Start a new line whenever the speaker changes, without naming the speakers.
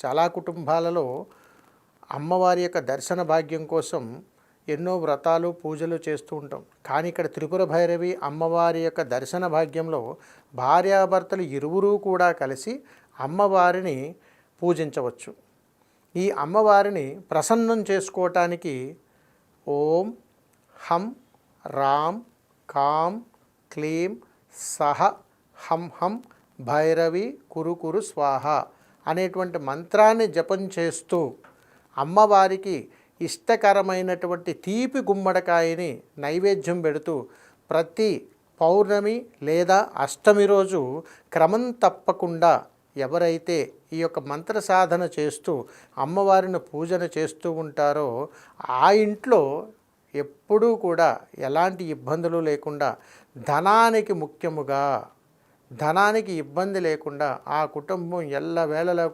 చాలా కుటుంబాలలో అమ్మవారి యొక్క దర్శన భాగ్యం కోసం ఎన్నో వ్రతాలు పూజలు చేస్తూ ఉంటాం. కానీ ఇక్కడ త్రిపుర భైరవి అమ్మవారి యొక్క దర్శన భాగ్యంలో భార్యాభర్తలు ఇరువురూ కూడా కలిసి అమ్మవారిని పూజించవచ్చు. ఈ అమ్మవారిని ప్రసన్నం చేసుకోవటానికి ఓం హం రాం కాం క్లీం సహ హం హం భైరవి కురు కురు స్వాహ అనేటువంటి మంత్రాన్ని జపం చేస్తూ అమ్మవారికి ఇష్టకరమైనటువంటి తీపి గుమ్మడికాయని నైవేద్యం పెడుతూ ప్రతి పౌర్ణమి లేదా అష్టమి రోజు క్రమం తప్పకుండా ఎవరైతే ఈ యొక్క మంత్ర సాధన చేస్తూ అమ్మవారిని పూజన చేస్తూ ఉంటారో ఆ ఇంట్లో ఎప్పుడూ కూడా ఎలాంటి ఇబ్బందులు లేకుండా ధనానికి ఇబ్బంది లేకుండా ఆ కుటుంబం ఎల్లవేళలా